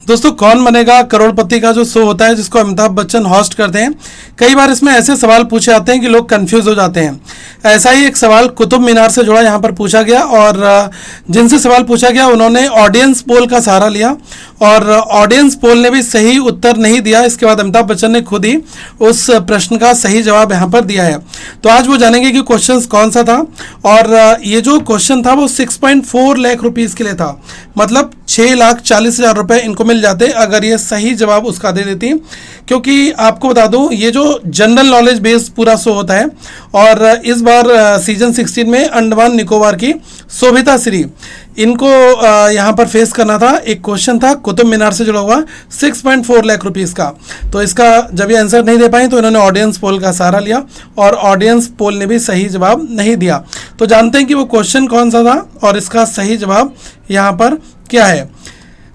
दोस्तों कौन बनेगा करोड़पति का जो शो होता है जिसको अमिताभ बच्चन होस्ट करते हैं, कई बार इसमें ऐसे सवाल पूछे जाते हैं कि लोग कंफ्यूज हो जाते हैं। ऐसा ही एक सवाल कुतुब मीनार से जुड़ा यहाँ पर पूछा गया और जिनसे सवाल पूछा गया उन्होंने ऑडियंस पोल का सहारा लिया और ऑडियंस पोल ने भी सही उत्तर नहीं दिया। इसके बाद अमिताभ बच्चन ने खुद ही उस प्रश्न का सही जवाब यहाँ पर दिया है। तो आज वो जानेंगे कि क्वेश्चन कौन सा था और ये जो क्वेश्चन था वो 6.4 लाख रुपीज़ के लिए था, मतलब 6,40,000 रुपये इनको मिल जाते अगर ये सही जवाब उसका दे देती। क्योंकि आपको बता दूं ये जो जनरल नॉलेज बेस्ड पूरा शो होता है और इस बार सीजन 16 में अंडमान निकोबार की शोभिता श्री इनको यहाँ पर फेस करना था। एक क्वेश्चन था कुतुब मीनार से जुड़ा हुआ 6.4 लाख रुपीज़ का। तो इसका जब ये आंसर नहीं दे पाई तो इन्होंने ऑडियंस पोल का सहारा लिया और ऑडियंस पोल ने भी सही जवाब नहीं दिया। तो जानते हैं कि वो क्वेश्चन कौन सा था और इसका सही जवाब यहाँ पर क्या है।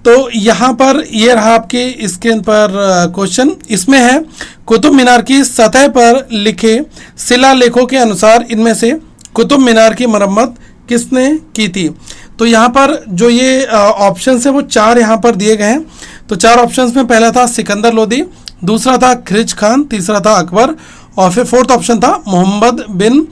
तो यहाँ पर ये रहा आपके स्क्रीन पर क्वेश्चन। इसमें है कुतुब मीनार की सतह पर लिखे शिलालेखों के अनुसार इनमें से कुतुब मीनार की मरम्मत किसने की थी। तो यहाँ पर जो ये ऑप्शंस है वो 4 यहाँ पर दिए गए हैं। तो 4 ऑप्शंस में पहला था सिकंदर लोदी, दूसरा था खिलजी खान, तीसरा था अकबर और फिर 4th ऑप्शन था मोहम्मद बिन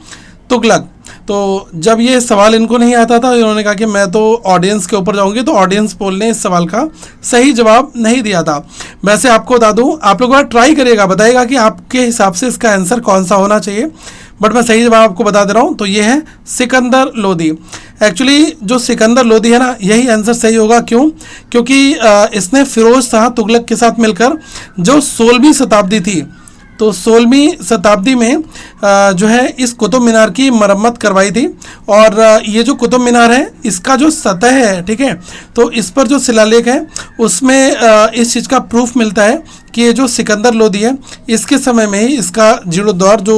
तुगलक। तो जब ये सवाल इनको नहीं आता था इन्होंने कहा कि मैं तो ऑडियंस के ऊपर जाऊंगी, तो ऑडियंस पोल ने इस सवाल का सही जवाब नहीं दिया था। वैसे आपको बता दूं, आप लोग बार ट्राई करिएगा, बताइएगा कि आपके हिसाब से इसका आंसर कौन सा होना चाहिए। बट मैं सही जवाब आपको बता दे रहा हूँ, तो ये है सिकंदर लोदी। एक्चुअली जो सिकंदर लोदी है ना, यही आंसर सही होगा। क्यों? क्योंकि इसने फिरोज शाह तुगलक के साथ मिलकर जो 16वीं शताब्दी थी, तो 16वीं शताब्दी में जो है इस कुतुब मीनार की मरम्मत करवाई थी। और ये जो कुतुब मीनार है इसका जो सतह है, ठीक है, तो इस पर जो शिलालेख है उसमें इस चीज़ का प्रूफ मिलता है कि ये जो सिकंदर लोदी है इसके समय में ही इसका जीर्णोद्धार जो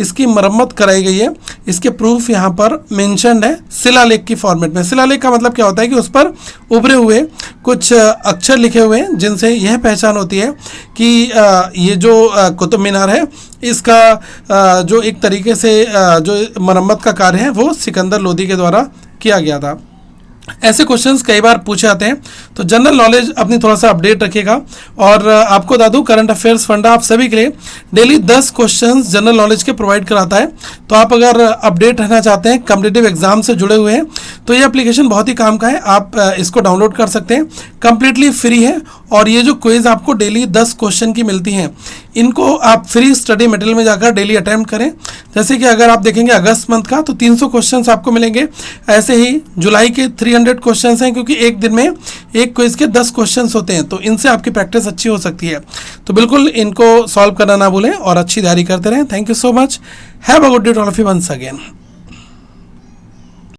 इसकी मरम्मत कराई गई है, इसके प्रूफ यहाँ पर मेंशन्ड है शिलालेख की फॉर्मेट में। शिलालेख का मतलब क्या होता है कि उस पर उभरे हुए कुछ अक्षर लिखे हुए हैं जिनसे यह पहचान होती है कि ये जो कुतुब मीनार है इसका जो एक तरीके से जो मरम्मत का कार्य है वो सिकंदर लोदी के द्वारा किया गया था। ऐसे क्वेश्चंस कई बार पूछे जाते हैं, तो जनरल नॉलेज अपनी थोड़ा सा अपडेट रखिएगा। और आपको बता दूं करंट अफेयर्स फंडा आप सभी के लिए डेली 10 क्वेश्चंस जनरल नॉलेज के प्रोवाइड कराता है। तो आप अगर अपडेट रहना चाहते हैं, कॉम्पिटिटिव एग्जाम से जुड़े हुए हैं, तो ये एप्लीकेशन बहुत ही काम का है। आप इसको डाउनलोड कर सकते हैं, कम्प्लीटली फ्री है। और ये जो क्विज आपको डेली 10 क्वेश्चन की मिलती हैं, इनको आप फ्री स्टडी मटेरियल में जाकर डेली अटेम्प्ट करें। जैसे कि अगर आप देखेंगे अगस्त मंथ का तो 300 क्वेश्चंस आपको मिलेंगे। ऐसे ही जुलाई के 300 क्वेश्चंस हैं, क्योंकि एक दिन में एक क्विज के 10 क्वेश्चंस होते हैं, तो इनसे आपकी प्रैक्टिस अच्छी हो सकती है। तो बिल्कुल इनको सॉल्व करना ना भूलें और अच्छी तैयारी करते रहें। Thank you so much. Have a good day all of you once again.